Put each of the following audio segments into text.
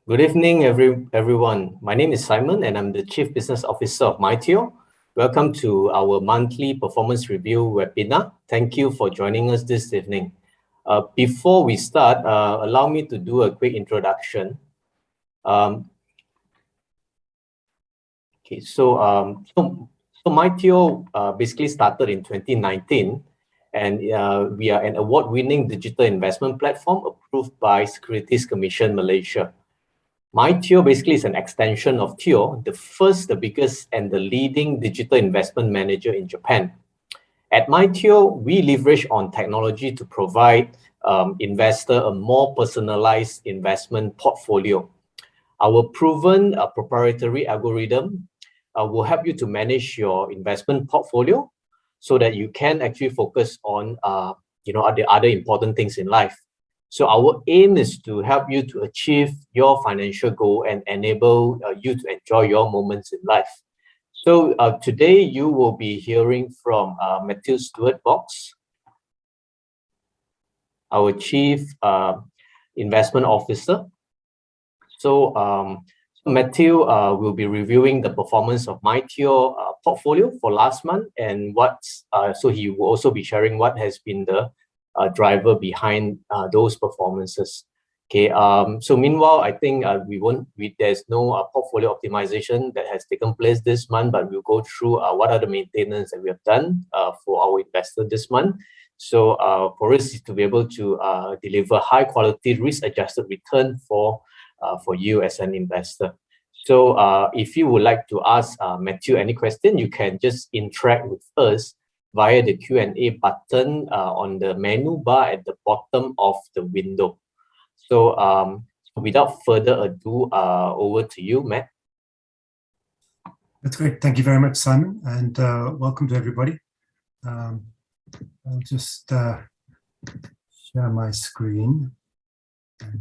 Good evening, everyone. My name is Simon, and I'm the Chief Business Officer of MYTHEO. Welcome to our monthly performance review webinar. Thank you for joining us this evening. Before we start, allow me to do a quick introduction. So MYTHEO basically started in 2019, and we are an award-winning digital investment platform approved by Securities Commission Malaysia. MYTHEO basically is an extension of Theo, the first, the biggest, and the leading digital investment manager in Japan. At MYTHEO, we leverage on technology to provide investor a more personalized investment portfolio. Our proven proprietary algorithm will help you to manage your investment portfolio so that you can actually focus on the other important things in life. So our aim is to help you to achieve your financial goal and enable you to enjoy your moments in life. So today you will be hearing from Matthew Stuart-Box, our Chief Investment Officer. So Matthew will be reviewing the performance of MYTHEO portfolio for last month, and so he will also be sharing what has been the driver behind those performances. Okay. So meanwhile, I think there's no portfolio optimization that has taken place this month, but we'll go through what are the maintenance that we have done for our investor this month. So for us to be able to deliver high quality risk-adjusted return for you as an investor. So if you would like to ask Matthew any question, you can just interact with us via the Q&A button on the menu bar at the bottom of the window. So without further ado, over to you, Matt. That's great. Thank you very much, Simon, and welcome to everybody. I'll just share my screen. And,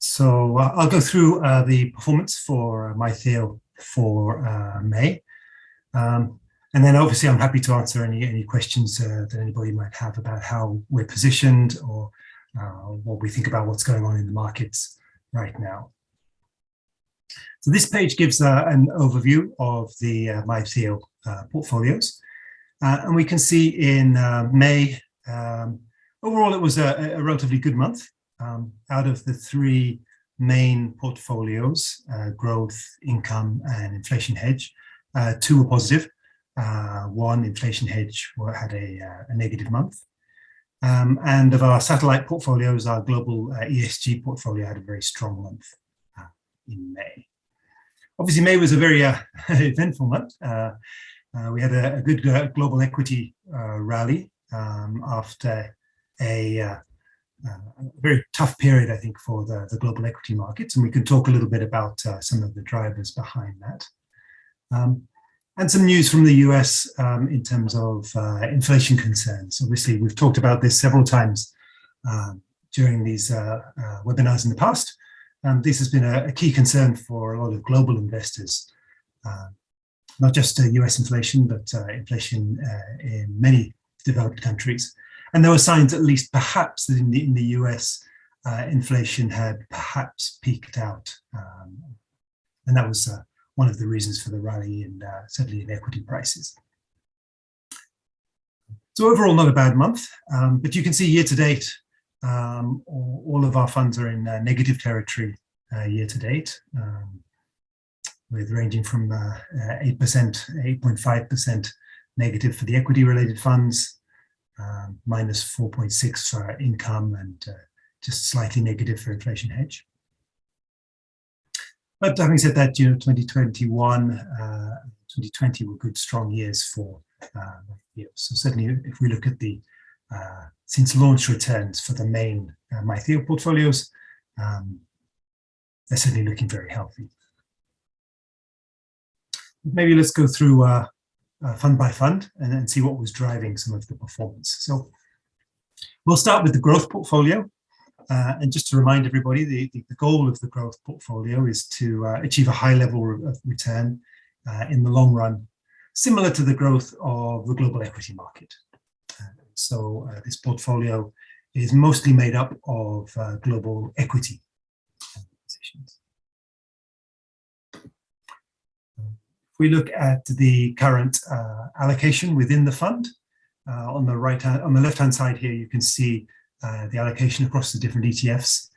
So I'll go through the performance for MYTHEO for May. And then obviously I'm happy to answer any questions that anybody might have about how we're positioned or what we think about what's going on in the markets right now. So this page gives an overview of the MYTHEO portfolios. And we can see in May, overall it was a relatively good month. Out of the three main portfolios, growth, income, and inflation hedge, two were positive. One, inflation hedge, had a negative month. And of our satellite portfolios, our global ESG portfolio had a very strong month in May. Obviously, May was a very eventful month. We had a good global equity rally after a very tough period, I think, for the global equity markets, and we can talk a little bit about some of the drivers behind that. And some news from the US in terms of inflation concerns. Obviously, we've talked about this several times during these webinars in the past. This has been a key concern for a lot of global investors, not just US inflation, but inflation in many developed countries. And there were signs, at least perhaps, that in the US, inflation had perhaps peaked out. And that was one of the reasons for the rally and certainly in equity prices. So overall, not a bad month, but you can see year to date, all of our funds are in negative territory year to date, with ranging from 8%, 8.5% negative for the equity related funds, minus 4.6 for income, and just slightly negative for inflation hedge. But having said that, 2021, 2020 were good, strong years for MYTHEO. So certainly, if we look at the since launch returns for the main MYTHEO portfolios, they're certainly looking very healthy. Maybe let's go through fund by fund and see what was driving some of the performance. So we'll start with the growth portfolio. And just to remind everybody, the goal of the growth portfolio is to achieve a high level of return in the long run, similar to the growth of the global equity market. So this portfolio is mostly made up of global equity positions. If we look at the current allocation within the fund, on the left-hand side here, you can see the allocation across the different ETFs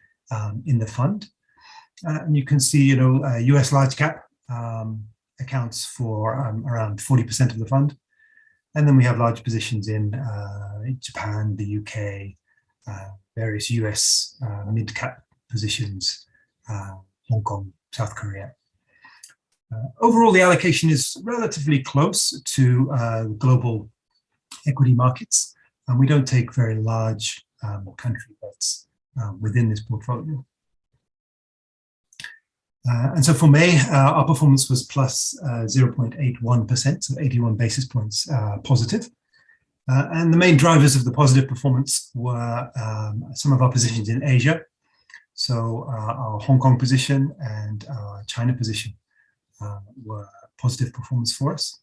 in the fund, and you can see, US large cap accounts for around 40% of the fund, and then we have large positions in Japan, the UK, various US mid cap positions, Hong Kong, South Korea. Overall, the allocation is relatively close to global equity markets, and we don't take very large country bets within this portfolio. And so for May, our performance was plus 0.81%, so 81 basis points positive. And the main drivers of the positive performance were some of our positions in Asia. So our Hong Kong position and our China position were positive performance for us.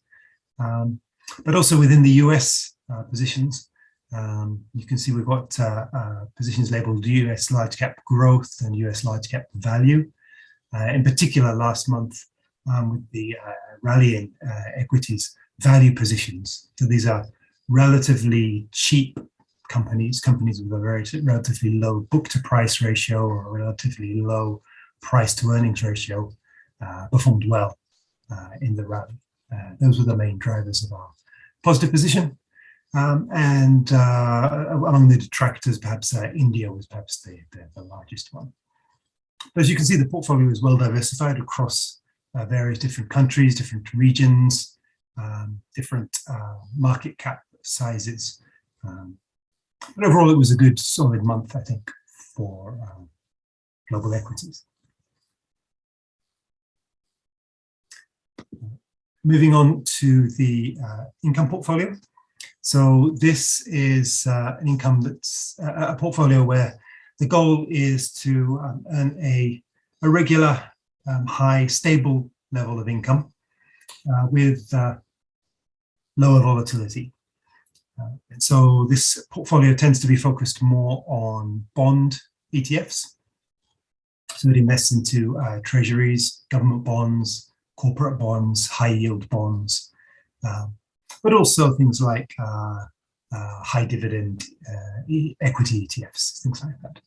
But also within the US positions, you can see we've got positions labeled US large cap growth and US large cap value. In particular, last month with the rallying equities value positions. So these are relatively cheap companies with a very relatively low book to price ratio or a relatively low price to earnings ratio performed well in the rally. Those were the main drivers of our positive position. And among the detractors, perhaps India was perhaps the largest one. But as you can see, the portfolio is well diversified across various different countries, different regions, different market cap sizes. But overall, it was a good, solid month, I think, for global equities. Moving on to the income portfolio. So this is an income that's a portfolio where the goal is to earn a regular, high, stable level of income with lower volatility. And so this portfolio tends to be focused more on bond ETFs. So it invests into treasuries, government bonds, corporate bonds, high yield bonds, but also things like high dividend equity ETFs, things like that.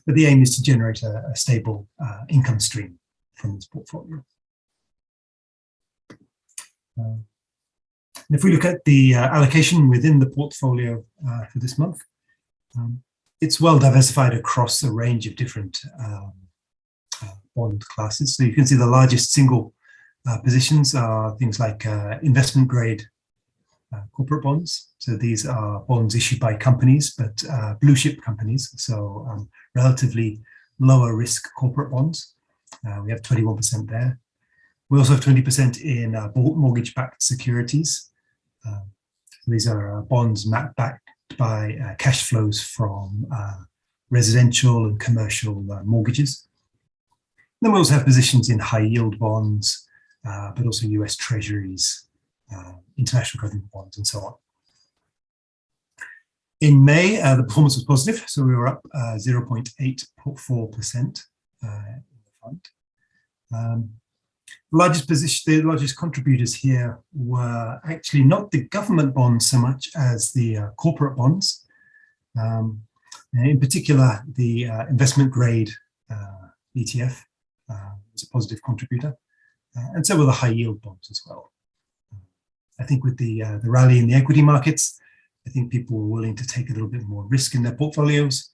But the aim is to generate a stable income stream from this portfolio. And if we look at the allocation within the portfolio for this month, it's well diversified across a range of different bond classes. So you can see the largest single positions are things like investment grade corporate bonds. So these are bonds issued by companies, but blue chip companies. So relatively lower risk corporate bonds. We have 21% there. We also have 20% in mortgage-backed securities. These are bonds backed by cash flows from residential and commercial mortgages. Then we also have positions in high yield bonds, but also US Treasuries, international government bonds, and so on. In May, the performance was positive, so we were up 0.84% in the fund. The largest contributors here were actually not the government bonds so much as the corporate bonds. In particular, the investment grade ETF was a positive contributor, and so were the high yield bonds as well. I think with the rally in the equity markets, I think people were willing to take a little bit more risk in their portfolios,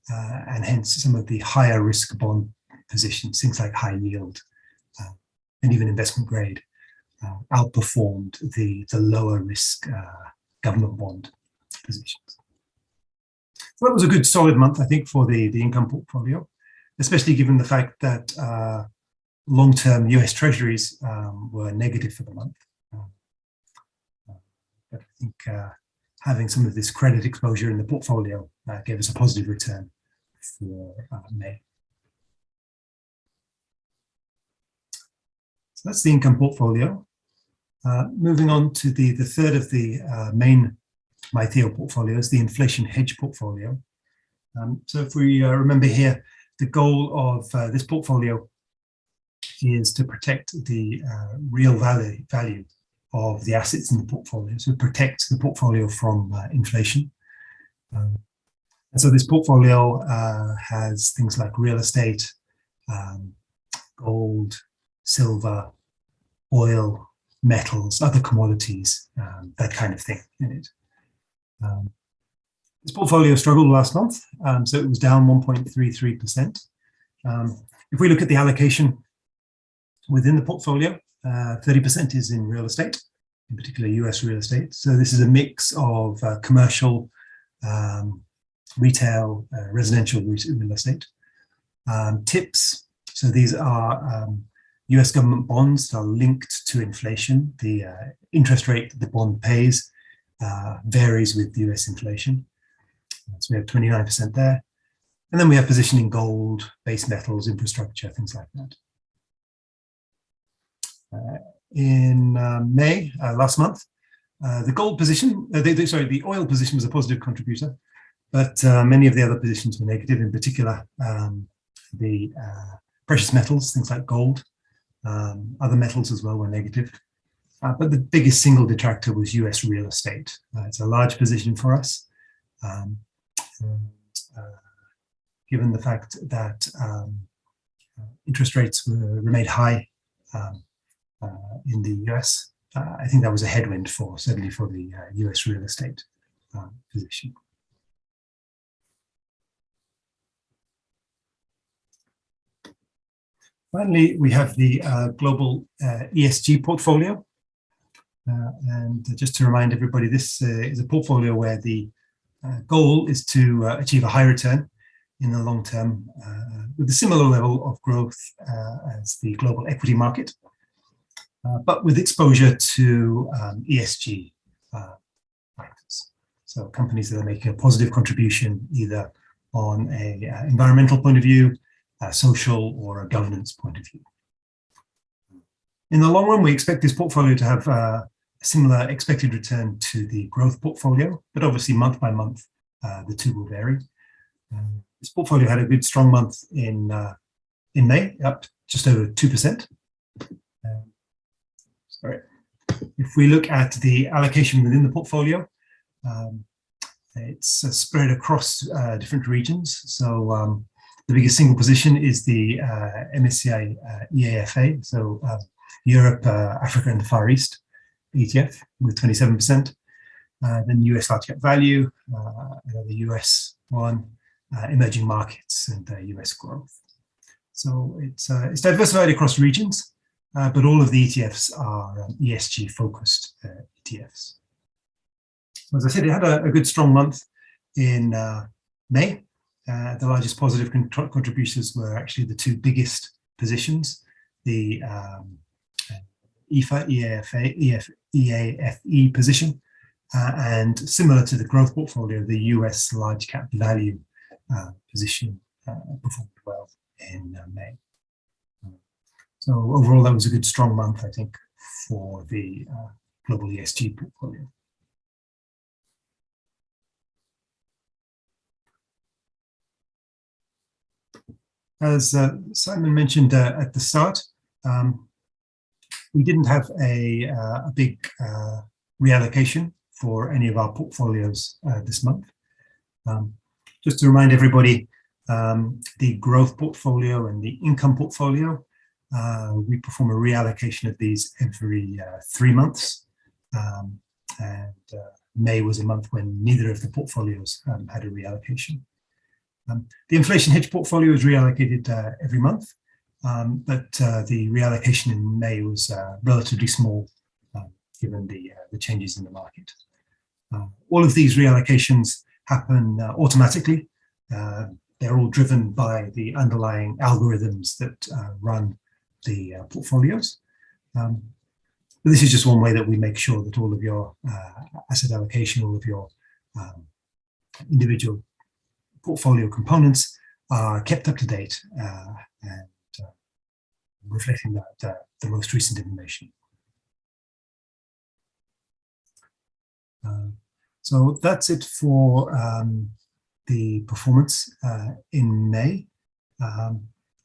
and hence some of the higher risk bond positions, things like high yield and even investment grade, outperformed the lower risk government bond positions. So that was a good solid month, I think, for the income portfolio, especially given the fact that long-term US Treasuries were negative for the month. But I think having some of this credit exposure in the portfolio gave us a positive return for May. So that's the income portfolio. Moving on to the third of the main MYTHEO portfolios, the inflation hedge portfolio. So if we remember here, the goal of this portfolio is to protect the real value of the assets in the portfolio, so protect the portfolio from inflation. And so this portfolio has things like real estate, gold, silver, oil, metals, other commodities, that kind of thing in it. This portfolio struggled last month, so it was down 1.33%. If we look at the allocation within the portfolio, 30% is in real estate, in particular US real estate. So this is a mix of commercial, retail, residential real estate. TIPS, so these are US government bonds that are linked to inflation. The interest rate that the bond pays varies with US inflation. So we have 29% there. And then we have position in gold, base metals, infrastructure, things like that. In May, last month, the gold position, the oil position was a positive contributor, but many of the other positions were negative, in particular the precious metals, things like gold, other metals as well were negative. But the biggest single detractor was US real estate. It's a large position for us. Given the fact that interest rates remained high in the US, I think that was a headwind certainly for the US real estate position. Finally, we have the global ESG portfolio. And just to remind everybody, this is a portfolio where the goal is to achieve a high return in the long term with a similar level of growth as the global equity market, but with exposure to ESG factors. So companies that are making a positive contribution either on an environmental point of view, a social or a governance point of view. In the long run, we expect this portfolio to have a similar expected return to the growth portfolio, but obviously month by month, the two will vary. This portfolio had a good strong month in May, up just over 2%. Sorry. If we look at the allocation within the portfolio, it's spread across different regions. So the biggest single position is the MSCI EAFA, so Europe, Africa, and the Far East ETF with 27%. Then US large cap value, the US one, emerging markets, and US growth. So it's diversified across regions, but all of the ETFs are ESG focused ETFs. As I said, it had a good strong month in May. The largest positive contributors were actually the two biggest positions, the EAFE position, and similar to the growth portfolio, the US large cap value position performed well in May. So overall, that was a good strong month, I think, for the global ESG portfolio. As Simon mentioned at the start, we didn't have a big reallocation for any of our portfolios this month. Just to remind everybody, the growth portfolio and the income portfolio, we perform a reallocation of these every 3 months. And May was a month when neither of the portfolios had a reallocation. The inflation hedge portfolio is reallocated every month, but the reallocation in May was relatively small given the changes in the market. All of these reallocations happen automatically. They're all driven by the underlying algorithms that run the portfolios. But this is just one way that we make sure that all of your asset allocation, all of your individual portfolio components are kept up to date and reflecting the most recent information. So that's it for the performance in May.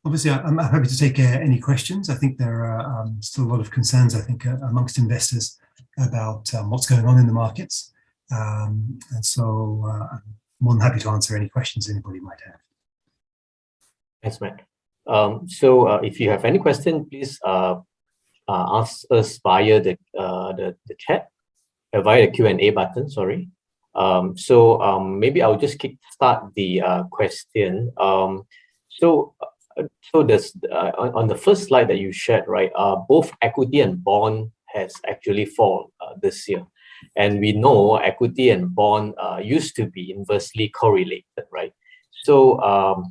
Obviously, I'm happy to take any questions. I think there are still a lot of concerns, I think, amongst investors about what's going on in the markets. And so I'm more than happy to answer any questions anybody might have. Thanks, Matt. So if you have any question, please ask us via the chat, via the Q&A button, sorry. Maybe I'll just start the question. So this on the first slide that you shared, right, both equity and bond has actually fallen this year. And we know equity and bond used to be inversely correlated, right? So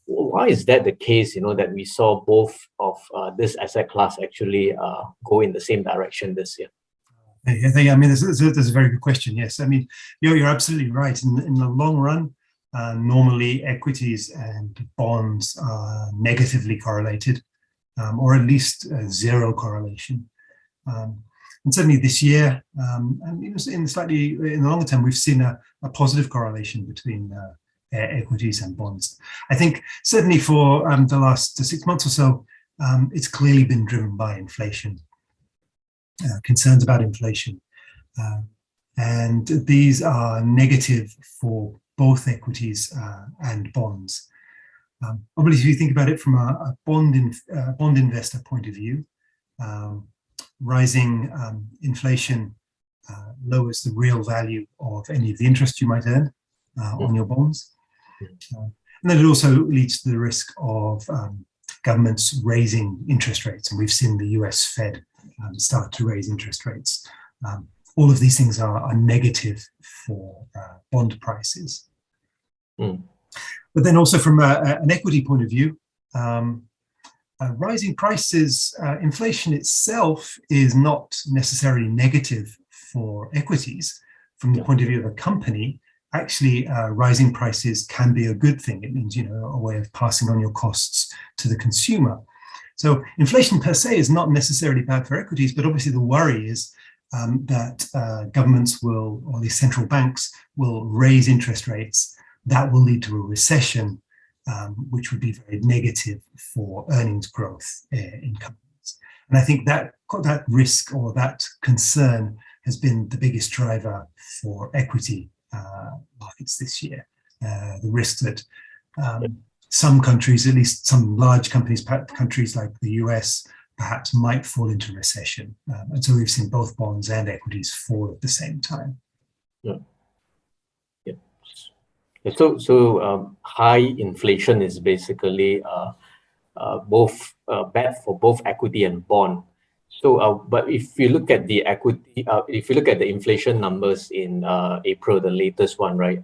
why is that the case, that we saw both of this asset class actually go in the same direction this year? I mean, that's a very good question. Yes, I mean, you're absolutely right. In the long run, normally equities and bonds are negatively correlated, or at least zero correlation. And certainly this year, and in the longer term, we've seen a positive correlation between equities and bonds. I think certainly for the last 6 months or so, it's clearly been driven by inflation, concerns about inflation. And these are negative for both equities and bonds. Obviously, if you think about it from a bond investor point of view, rising inflation lowers the real value of any of the interest you might earn on your bonds. And then it also leads to the risk of governments raising interest rates. And we've seen the US Fed start to raise interest rates. All of these things are negative for bond prices. But then also from an equity point of view, rising prices, inflation itself is not necessarily negative for equities. From the point of view of a company, actually rising prices can be a good thing. It means, a way of passing on your costs to the consumer. So inflation per se is not necessarily bad for equities, but obviously the worry is that governments will, or the central banks will raise interest rates. That will lead to a recession, which would be very negative for earnings growth in companies. And I think that risk or that concern has been the biggest driver for equity markets this year. The risk that some countries, at least some large countries like the US, perhaps might fall into recession. And so we've seen both bonds and equities fall at the same time. So high inflation is basically both bad for both equity and bond. So, but if you look at the equity, if you look at the inflation numbers in April, the latest one, right?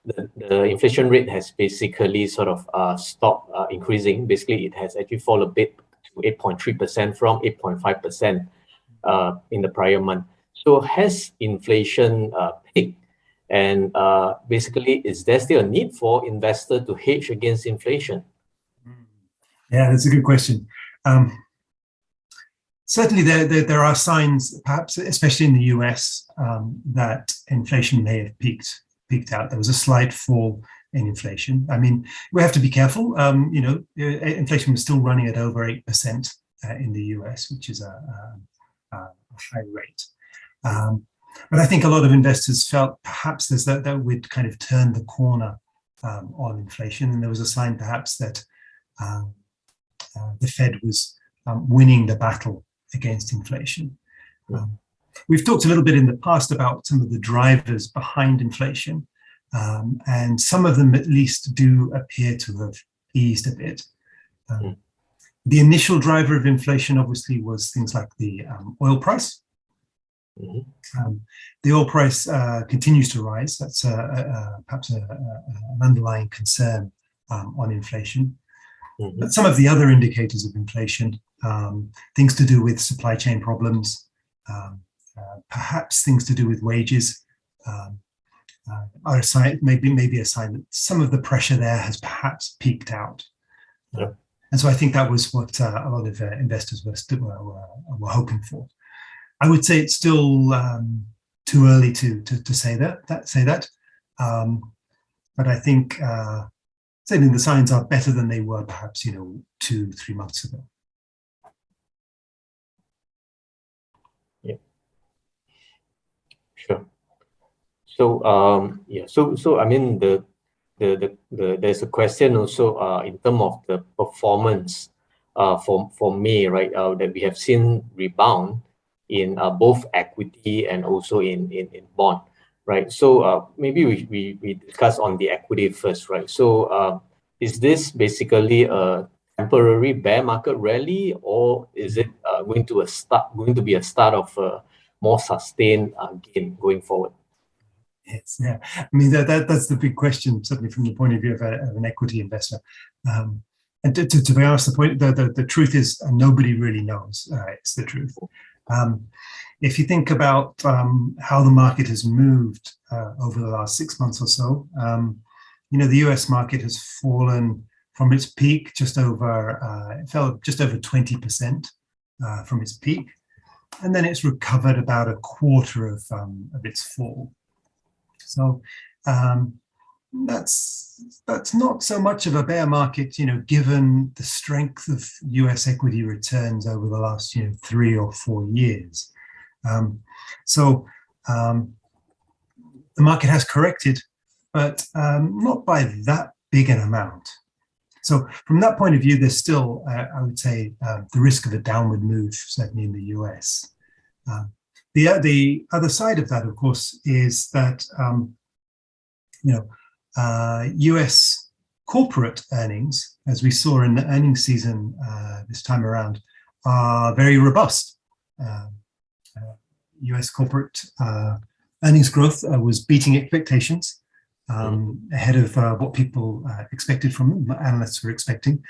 The inflation rate has basically sort of stopped increasing. Basically, it has actually fallen a bit to 8.3% from 8.5% in the prior month. So, has inflation peaked? And basically, is there still a need for investors to hedge against inflation? Yeah, that's a good question. Certainly, there are signs, perhaps, especially in the US, that inflation may have peaked out. There was a slight fall in inflation. I mean, we have to be careful. Inflation was still running at over 8% in the US, which is a high rate. But I think a lot of investors felt perhaps that we'd kind of turned the corner on inflation, and there was a sign perhaps that the Fed was winning the battle against inflation. We've talked a little bit in the past about some of the drivers behind inflation, and some of them at least do appear to have eased a bit. The initial driver of inflation obviously was things like the oil price. The oil price continues to rise. That's perhaps an underlying concern on inflation. But some of the other indicators of inflation, things to do with supply chain problems, perhaps things to do with wages, are a sign, maybe a sign that some of the pressure there has perhaps peaked out. And so I think that was what a lot of investors were hoping for. I would say it's still too early to say that. But I think certainly the signs are better than they were perhaps 2-3 months ago. Yeah, sure. So so I mean there's a question also in terms of the performance for May, right? That we have seen rebound in both equity and also in bond, right? So maybe we discuss on the equity first, right? So is this basically a temporary bear market rally, or is it going to be a start of a more sustained gain going forward? Yes, yeah. I mean, that's the big question, certainly from the point of view of an equity investor. And to be honest, the truth is nobody really knows. It's the truth. If you think about how the market has moved over the last 6 months or so, the US market has fallen from its peak it fell just over 20% from its peak, and then it's recovered about a quarter of its fall. So that's not so much of a bear market, given the strength of US equity returns over the last 3 or 4 years. So the market has corrected, but not by that big an amount. So from that point of view, there's still, I would say, the risk of a downward move, certainly in the US. The other side of that, of course, is that US corporate earnings, as we saw in the earnings season this time around, are very robust. US corporate earnings growth was beating expectations, ahead of what people expected from them, what analysts were expecting.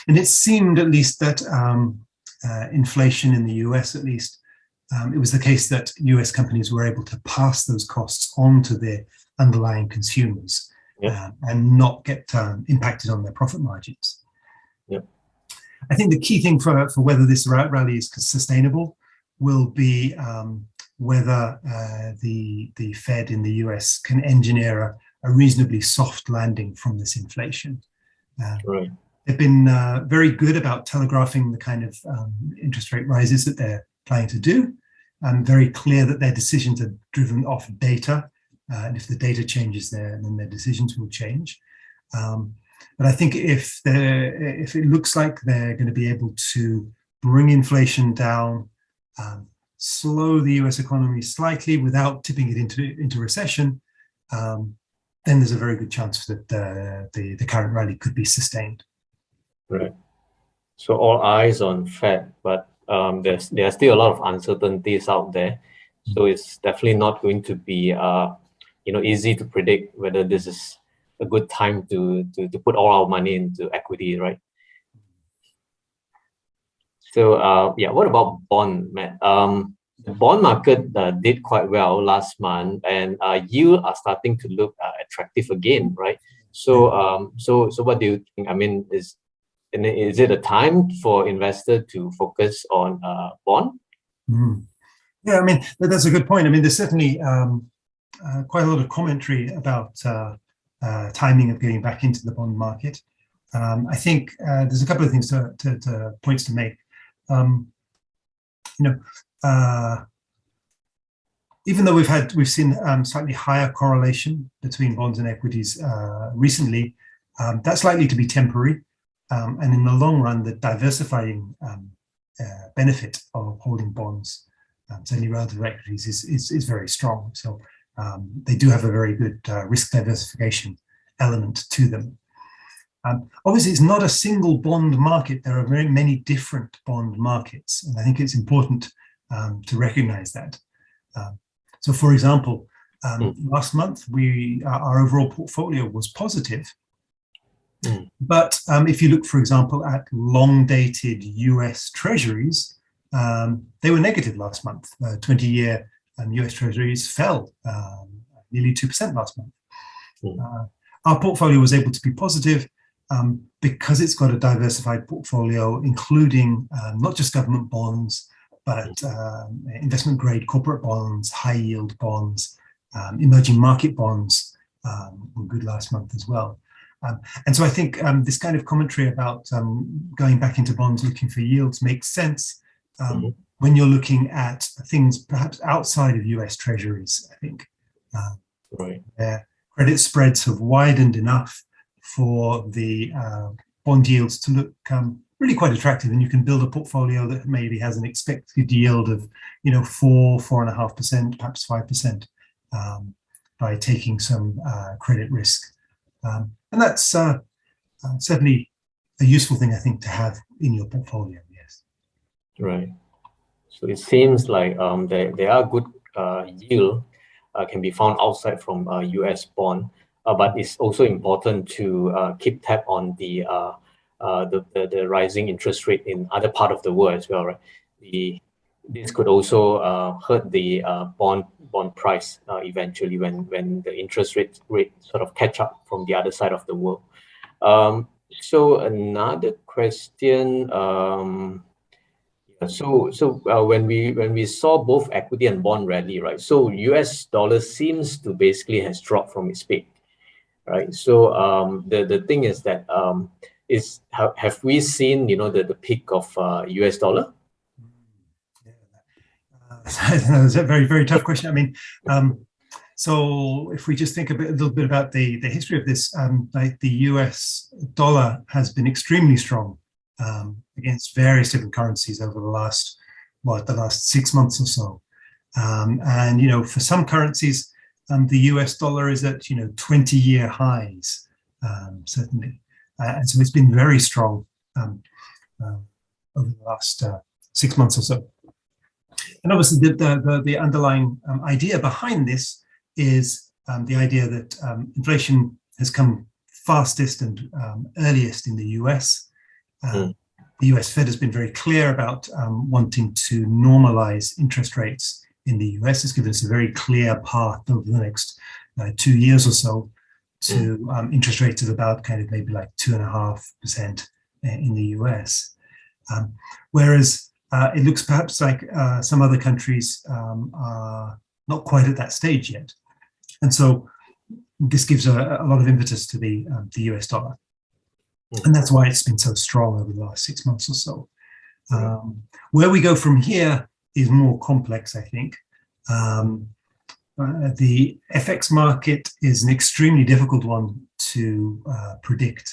And it seemed at least that inflation in the US, at least, it was the case that US companies were able to pass those costs on to their underlying consumers, and not get impacted on their profit margins. Yep. I think the key thing for whether this rally is sustainable will be whether the Fed in the US can engineer a reasonably soft landing from this inflation. Right. They've been very good about telegraphing the kind of interest rate rises that they're planning to do, and very clear that their decisions are driven off data, and if the data changes then their decisions will change. But I think if it looks like they're going to be able to bring inflation down, slow the US economy slightly without tipping it into recession, then there's a very good chance that the current rally could be sustained. Right. So all eyes on Fed, but there are still a lot of uncertainties out there. So it's definitely not going to be easy to predict whether this is a good time to put all our money into equity, right? So what about bond, Matt? The bond market did quite well last month, and yield are starting to look attractive again, right? So what do you think? I mean, is it a time for investor to focus on bond? Yeah, I mean, that's a good point. I mean, there's certainly quite a lot of commentary about timing of getting back into the bond market. I think there's a couple of things points to make. Even though we've seen slightly higher correlation between bonds and equities recently, that's likely to be temporary. And in the long run, the diversifying benefit of holding bonds, certainly relative to equities, is very strong. So they do have a very good risk diversification element to them. Obviously, it's not a single bond market. There are very many different bond markets, and I think it's important to recognize that. So, for example, last month, our overall portfolio was positive. But if you look, for example, at long-dated US Treasuries, they were negative last month. 20-year US Treasuries fell nearly 2% last month. Our portfolio was able to be positive because it's got a diversified portfolio, including not just government bonds, but investment grade corporate bonds, high yield bonds, emerging market bonds were good last month as well. And so I think this kind of commentary about going back into bonds looking for yields makes sense when you're looking at things perhaps outside of US Treasuries, I think. Right. Where credit spreads have widened enough for the bond yields to look really quite attractive, and you can build a portfolio that maybe has an expected yield of 4.5%, perhaps 5%, by taking some credit risk. And that's certainly a useful thing, I think, to have in your portfolio. Yes. Right. So it seems like there are good yield can be found outside from US bond, but it's also important to keep tab on the rising interest rate in other part of the world as well, right? This could also hurt the bond price eventually when the interest rate sort of catch up from the other side of the world. So another question. When we saw both equity and bond rally, right? So US dollar seems to basically has dropped from its peak, right? So the thing is that have we seen the peak of US dollar? That's a very, very tough question. I mean, so if we just think a little bit about the history of this, like the US dollar has been extremely strong against various different currencies over the last 6 months or so. And for some currencies, the US dollar is at 20-year highs, certainly, and so it's been very strong over the last 6 months or so. And obviously, the underlying idea behind this is the idea that inflation has come fastest and earliest in the US. The US Fed has been very clear about wanting to normalize interest rates in the US. It's given us a very clear path over the next 2 years or so to interest rates of about kind of maybe like 2.5% in the US. Whereas it looks perhaps like some other countries are not quite at that stage yet. And so this gives a lot of impetus to the US dollar. And that's why it's been so strong over the last 6 months or so. Where we go from here is more complex, I think. The FX market is an extremely difficult one to predict.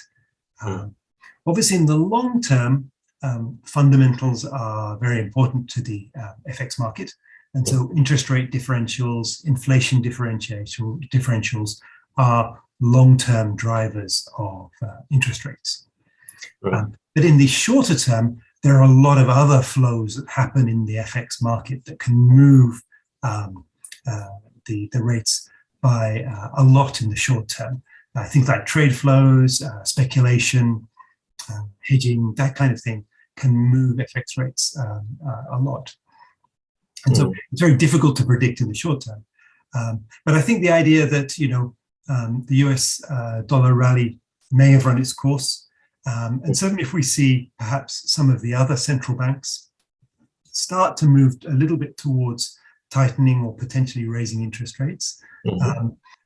Obviously, in the long term, fundamentals are very important to the FX market. And so interest rate differentials, inflation differentials are long-term drivers of interest rates. But in the shorter term, there are a lot of other flows that happen in the FX market that can move the rates by a lot in the short term. Things like trade flows, speculation, hedging, that kind of thing can move FX rates a lot. And so it's very difficult to predict in the short term. But I think the idea that, the US dollar rally may have run its course. And certainly if we see perhaps some of the other central banks start to move a little bit towards tightening or potentially raising interest rates,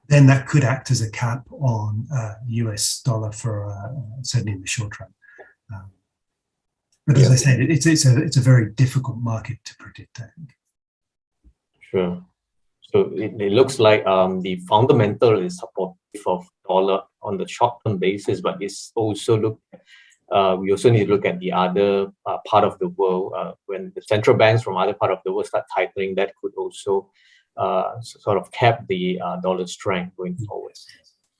then that could act as a cap on US dollar for certainly in the short run. But as I said, it's a very difficult market to predict, I think. Sure. So it looks like the fundamental is supportive of dollar on the short-term basis, but it's also we also need to look at the other part of the world. When the central banks from other part of the world start tightening, that could also sort of cap the dollar strength going forward.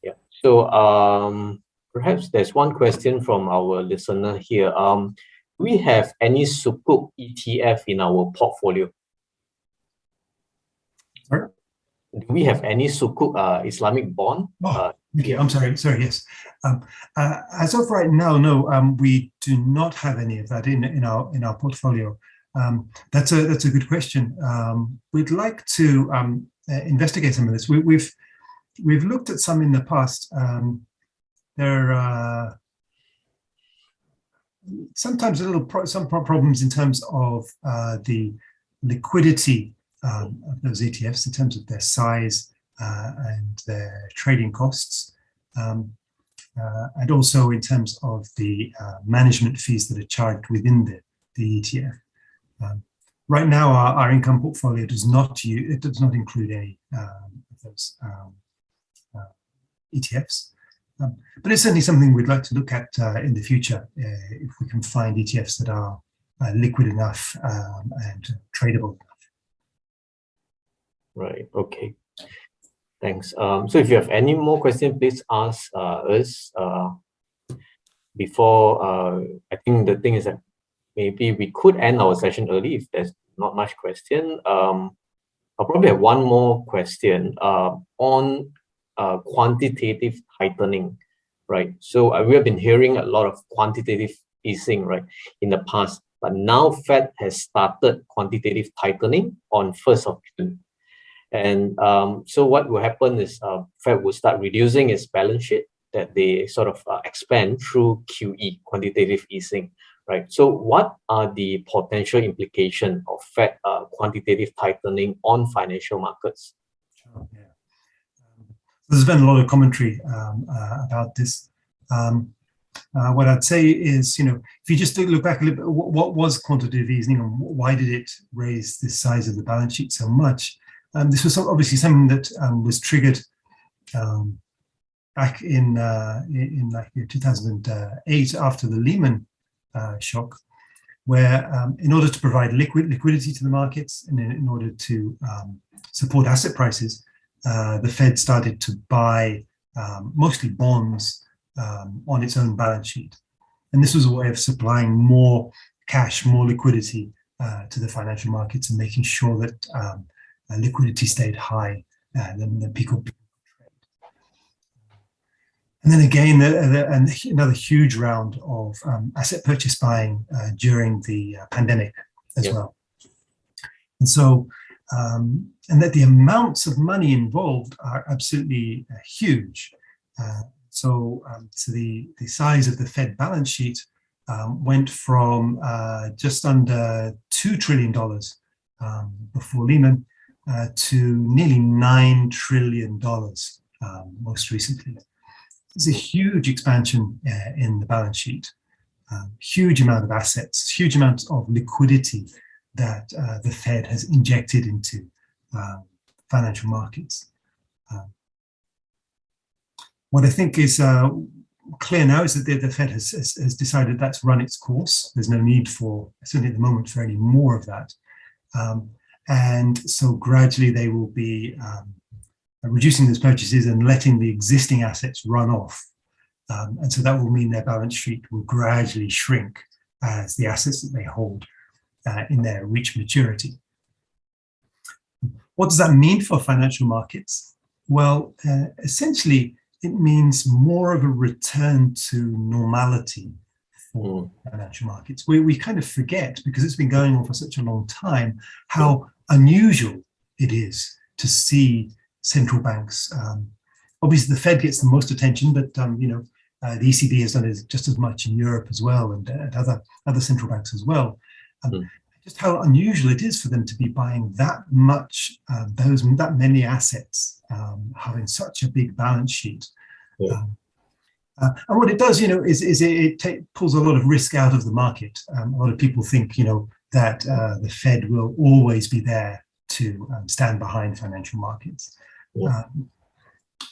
Yeah. So perhaps there's one question from our listener here. Do we have any Sukuk ETF in our portfolio? Sorry? Do we have any Sukuk Islamic bond? Okay, I'm sorry, yes. As of right now, no, we do not have any of that in our portfolio. That's a good question. We'd like to investigate some of this. We've looked at some in the past. sometimes some problems in terms of the liquidity of those ETFs in terms of their size and their trading costs, and also in terms of the management fees that are charged within the ETF. Right now, our income portfolio does not include any of those ETFs. But it's certainly something we'd like to look at in the future if we can find ETFs that are liquid enough and tradable enough. Right. Okay. Thanks. So if you have any more questions, please ask us before. I think the thing is that maybe we could end our session early if there's not much question. I'll probably have one more question on quantitative tightening, right? So we have been hearing a lot of quantitative easing, right, in the past, but now Fed has started quantitative tightening on 1st of June. And so what will happen is Fed will start reducing its balance sheet that they sort of expand through QE, quantitative easing, right? So what are the potential implications of Fed quantitative tightening on financial markets? Sure, yeah. There's been a lot of commentary about this. What I'd say is, if you just look back a little bit, what was quantitative easing and why did it raise the size of the balance sheet so much? This was obviously something that was triggered back in 2008 after the Lehman shock, where in order to provide liquidity to the markets and in order to support asset prices, the Fed started to buy mostly bonds on its own balance sheet. And this was a way of supplying more cash, more liquidity to the financial markets and making sure that liquidity stayed high and people could trade. And then again, another huge round of asset purchase buying during the pandemic as well. And so, and that the amounts of money involved are absolutely huge. So the size of the Fed balance sheet went from just under $2 trillion before Lehman to nearly $9 trillion most recently. It's a huge expansion in the balance sheet, huge amount of assets, huge amounts of liquidity that the Fed has injected into financial markets. What I think is clear now is that the Fed has decided that's run its course. There's no need for, certainly at the moment, for any more of that. And so gradually they will be reducing those purchases and letting the existing assets run off. And so that will mean their balance sheet will gradually shrink as the assets that they hold in there reach maturity. What does that mean for financial markets? Well, essentially, it means more of a return to normality for financial markets. We kind of forget, because it's been going on for such a long time, how unusual it is to see central banks. Obviously, the Fed gets the most attention, but the ECB has done just as much in Europe as well, and other central banks as well. Just how unusual it is for them to be buying that much, that many assets, having such a big balance sheet. And what it does, is it pulls a lot of risk out of the market. A lot of people think, that the Fed will always be there to stand behind financial markets.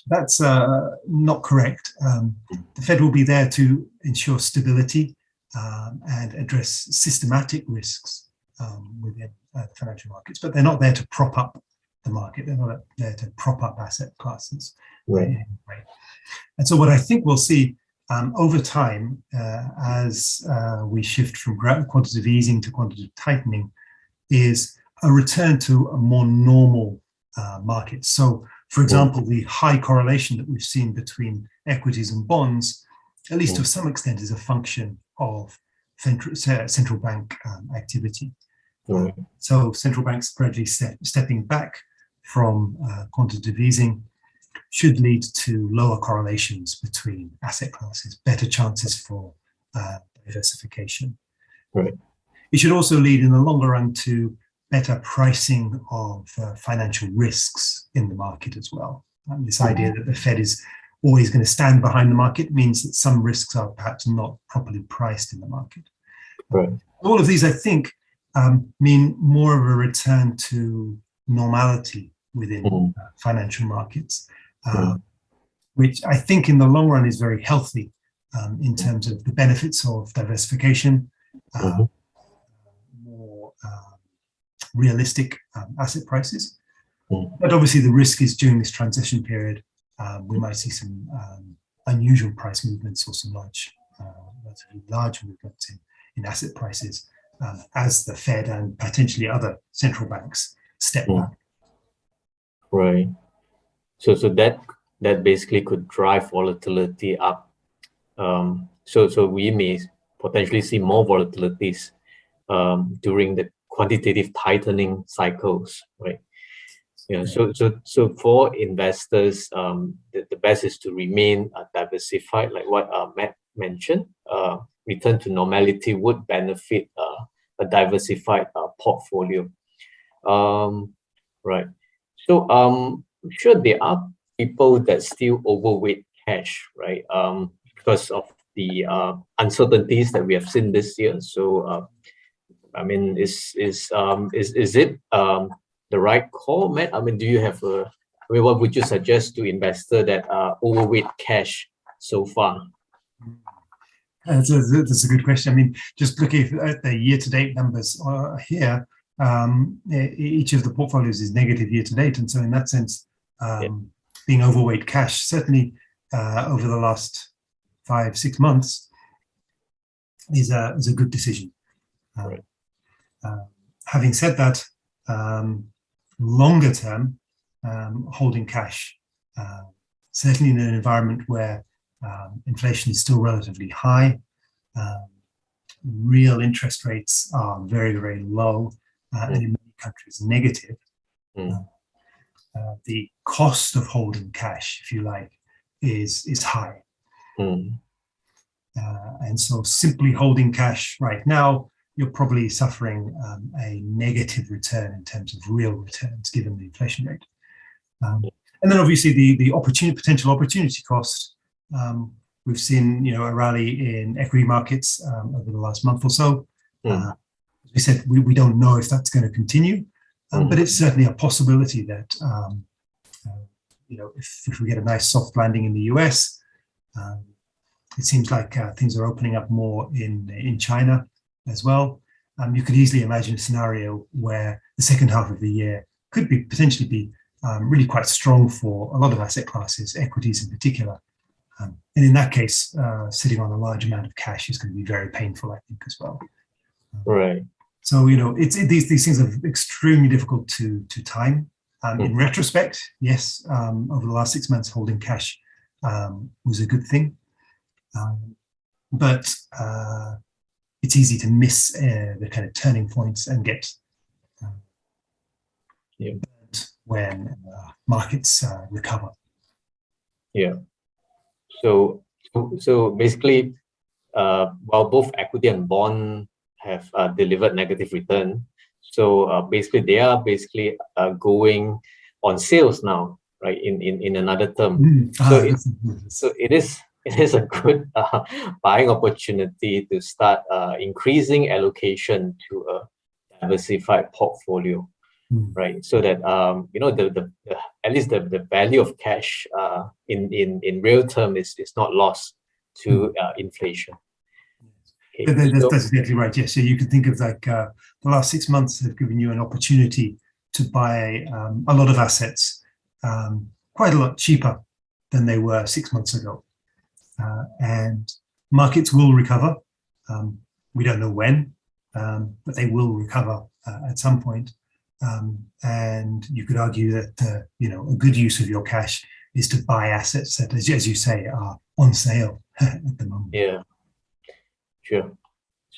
That's not correct. The Fed will be there to ensure stability and address systematic risks within the financial markets, but they're not there to prop up the market. They're not there to prop up asset classes. Right. And so what I think we'll see over time, as we shift from quantitative easing to quantitative tightening, is a return to a more normal market. So, for example, the high correlation that we've seen between equities and bonds, at least to some extent, is a function of central bank activity. So central banks gradually stepping back from quantitative easing should lead to lower correlations between asset classes, better chances for diversification. Right. It should also lead in the longer run to better pricing of financial risks in the market as well. And this idea that the Fed is always going to stand behind the market means that some risks are perhaps not properly priced in the market. Right. All of these, I think, mean more of a return to normality within financial markets, which I think in the long run is very healthy in terms of the benefits of diversification, more realistic asset prices. But obviously the risk is during this transition period, we might see some unusual price movements or some relatively large movements in asset prices as the Fed and potentially other central banks step back. Right. So that basically could drive volatility up. So we may potentially see more volatilities during the quantitative tightening cycles, right? Yeah. So for investors, the best is to remain diversified, like what Matt mentioned. Return to normality would benefit a diversified portfolio. Right. So I'm sure there are people that still overweight cash, right? Because of the uncertainties that we have seen this year. So I mean, is it the right call, Matt? I mean, do you have what would you suggest to investor that overweight cash so far? That's a good question. I mean, just looking at the year-to-date numbers here, each of the portfolios is negative year-to-date, and so in that sense, being overweight cash certainly over the last 5-6 months is a good decision. Right. Having said that, longer term, holding cash, certainly in an environment where inflation is still relatively high, real interest rates are very, very low, and in many countries negative. The cost of holding cash, if you like, is high. And so simply holding cash right now, you're probably suffering a negative return in terms of real returns given the inflation rate. And then obviously the potential opportunity cost. We've seen a rally in equity markets over the last month or so. As we said, we don't know if that's going to continue, but it's certainly a possibility that if we get a nice soft landing in the US, it seems like things are opening up more in China as well. You could easily imagine a scenario where the second half of the year could potentially be really quite strong for a lot of asset classes, equities in particular. And in that case, sitting on a large amount of cash is going to be very painful, I think, as well. Right. So these things are extremely difficult to time. In retrospect, yes, over the last 6 months, holding cash was a good thing, but it's easy to miss the kind of turning points and get when markets recover. Yeah. So basically, while both equity and bond have delivered negative return, so basically they are going on sales now, right? In another term, so it is a good buying opportunity to start increasing allocation to a diversified portfolio, right? So that at least the value of cash in real term is not lost to inflation. Okay. That's exactly right. Yes, so you can think of like the last 6 months have given you an opportunity to buy a lot of assets quite a lot cheaper than they were 6 months ago. And markets will recover. We don't know when, but they will recover at some point. And you could argue that a good use of your cash is to buy assets that, as you say, are on sale at the moment. Yeah, sure.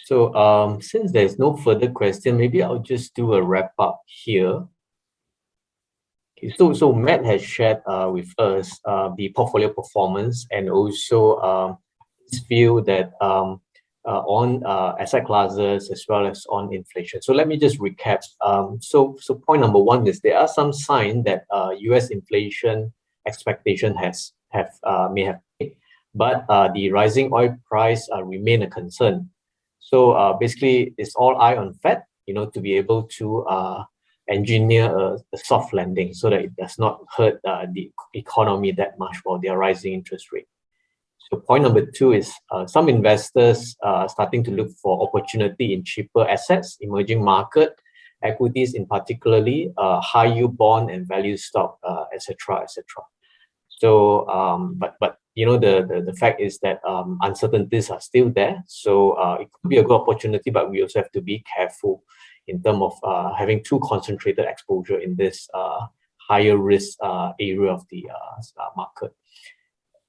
So since there's no further question, maybe I'll just do a wrap up here. Okay, so Matt has shared with us the portfolio performance and also his view that on asset classes as well as on inflation. So let me just recap. So point number one is there are some signs that US inflation expectation may have peaked, but the rising oil price remain a concern. So basically, it's all eye on Fed, to be able to engineer a soft landing so that it does not hurt the economy that much for their rising interest rate. So point number two is some investors are starting to look for opportunity in cheaper assets, emerging market, equities in particularly, high yield bond and value stock, etc., etc. So, but the fact is that uncertainties are still there. So it could be a good opportunity, but we also have to be careful in terms of having too concentrated exposure in this higher risk area of the market.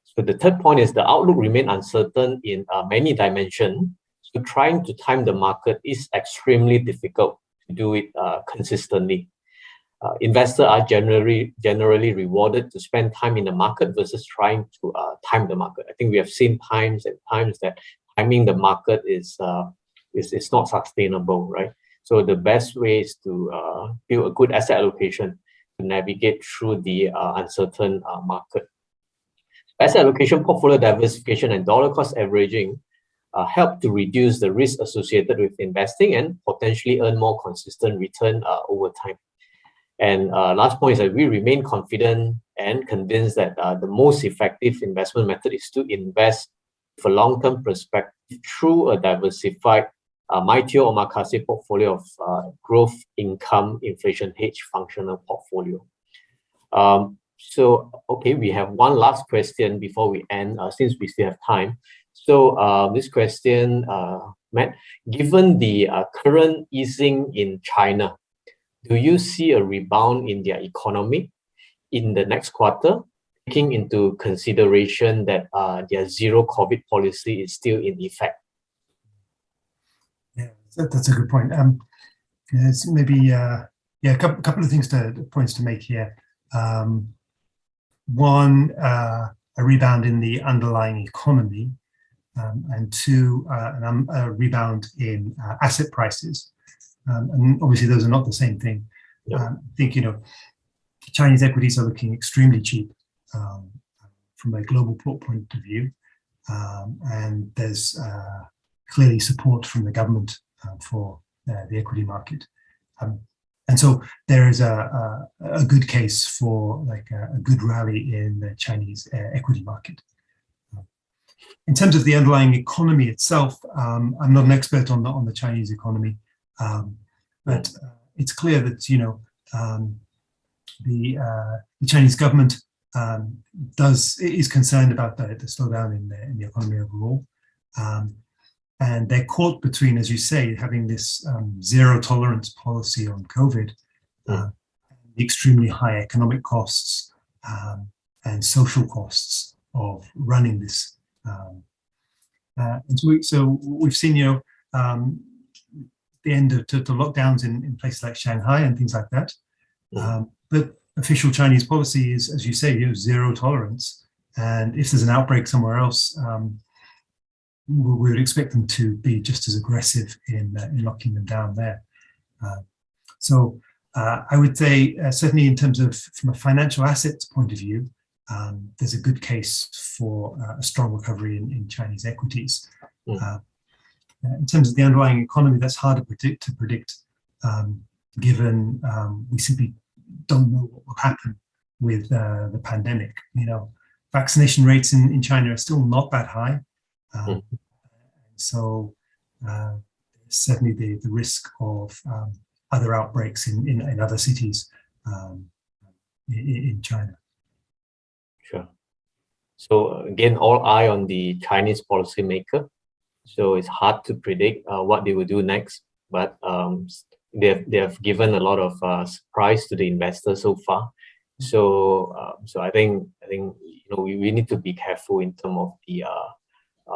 So the third point is the outlook remain uncertain in many dimensions. So trying to time the market is extremely difficult to do it consistently. Investors are generally rewarded to spend time in the market versus trying to time the market. I think we have seen times and times that timing the market is not sustainable, right? So the best way is to build a good asset allocation to navigate through the uncertain market. Asset allocation, portfolio diversification, and dollar cost averaging help to reduce the risk associated with investing and potentially earn more consistent return over time. And last point is that we remain confident and convinced that the most effective investment method is to invest for long-term perspective through a diversified MYTHEO or Omakase portfolio of growth, income, inflation hedge functional portfolio. So, okay, we have one last question before we end, since we still have time. So this question, Matt, given the current easing in China, do you see a rebound in their economy in the next quarter, taking into consideration that their zero COVID policy is still in effect? Yeah, that's a good point. It's maybe a couple of points to make here. One, a rebound in the underlying economy, and two, a rebound in asset prices. And obviously those are not the same thing. Yep. I think, Chinese equities are looking extremely cheap from a global point of view. And there's clearly support from the government for the equity market. And so there is a good case for a good rally in the Chinese equity market. In terms of the underlying economy itself, I'm not an expert on the Chinese economy, but it's clear that the Chinese government is concerned about the slowdown in the economy overall, and they're caught between, as you say, having this zero tolerance policy on COVID, the extremely high economic costs and social costs of running this. And so we've seen, the end of the lockdowns in places like Shanghai and things like that. But official Chinese policy is, as you say, zero tolerance. And if there's an outbreak somewhere else, we would expect them to be just as aggressive in locking them down there. So I would say, certainly in terms of from a financial assets point of view, there's a good case for a strong recovery in Chinese equities. In terms of the underlying economy, that's hard to predict, given we simply don't know what will happen with the pandemic. Vaccination rates in China are still not that high. So certainly the risk of other outbreaks in other cities in China. Sure. So again, all eye on the Chinese policymaker. So it's hard to predict what they will do next, but they have given a lot of surprise to the investors so far. So I think we need to be careful in terms of the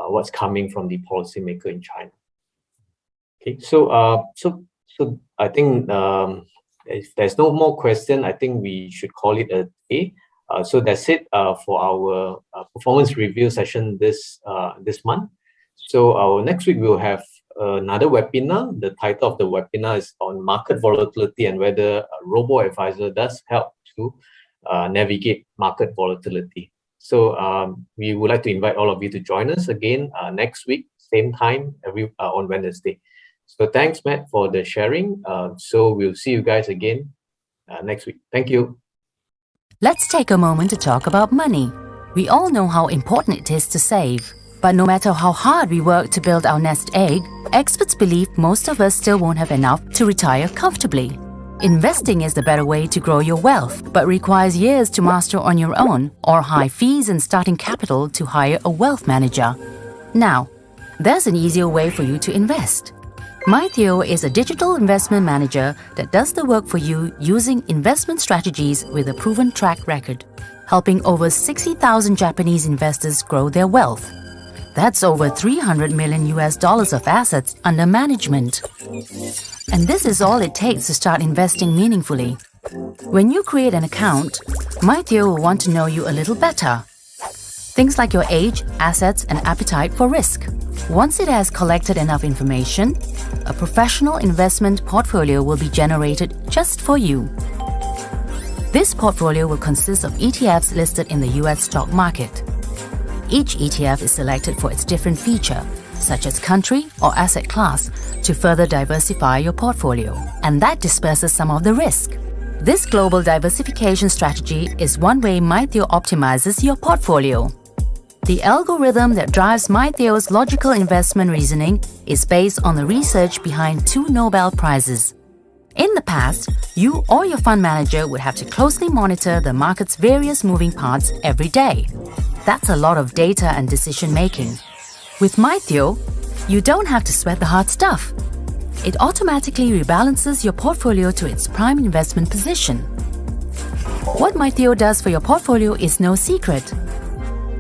what's coming from the policymaker in China. Okay, so I think if there's no more question, I think we should call it a day. So that's it for our performance review session this month. So next week we'll have another webinar. The title of the webinar is on market volatility and whether a robo-advisor does help to navigate market volatility. So we would like to invite all of you to join us again next week, same time, on Wednesday. So thanks, Matt, for the sharing. So we'll see you guys again next week. Thank you. Let's take a moment to talk about money. We all know how important it is to save. But no matter how hard we work to build our nest egg, experts believe most of us still won't have enough to retire comfortably. Investing is the better way to grow your wealth, but requires years to master on your own, or high fees and starting capital to hire a wealth manager. Now, there's an easier way for you to invest. MYTHEO is a digital investment manager that does the work for you using investment strategies with a proven track record, helping over 60,000 Japanese investors grow their wealth. That's over $300 million of assets under management. And this is all it takes to start investing meaningfully. When you create an account, MYTHEO will want to know you a little better. Things like your age, assets, and appetite for risk. Once it has collected enough information, a professional investment portfolio will be generated just for you. This portfolio will consist of ETFs listed in the US stock market. Each ETF is selected for its different feature, such as country or asset class, to further diversify your portfolio, and that disperses some of the risk. This global diversification strategy is one way MYTHEO optimizes your portfolio. The algorithm that drives MYTHEO's logical investment reasoning is based on the research behind 2 Nobel Prizes. In the past, you or your fund manager would have to closely monitor the market's various moving parts every day. That's a lot of data and decision-making. With MYTHEO, you don't have to sweat the hard stuff. It automatically rebalances your portfolio to its prime investment position. What MYTHEO does for your portfolio is no secret.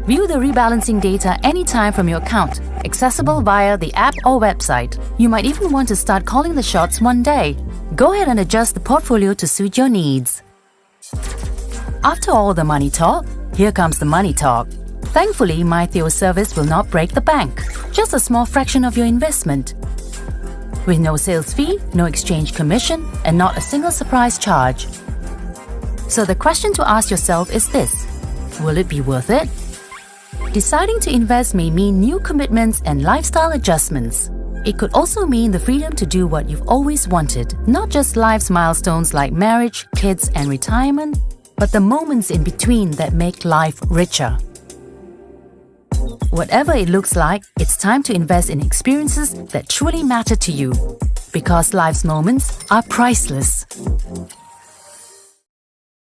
View the rebalancing data anytime from your account, accessible via the app or website. You might even want to start calling the shots one day. Go ahead and adjust the portfolio to suit your needs. After all the money talk, here comes the money talk. Thankfully, MYTHEO's service will not break the bank, just a small fraction of your investment. With no sales fee, no exchange commission, and not a single surprise charge. So the question to ask yourself is this: will it be worth it? Deciding to invest may mean new commitments and lifestyle adjustments. It could also mean the freedom to do what you've always wanted, not just life's milestones like marriage, kids, and retirement, but the moments in between that make life richer. Whatever it looks like, it's time to invest in experiences that truly matter to you, because life's moments are priceless.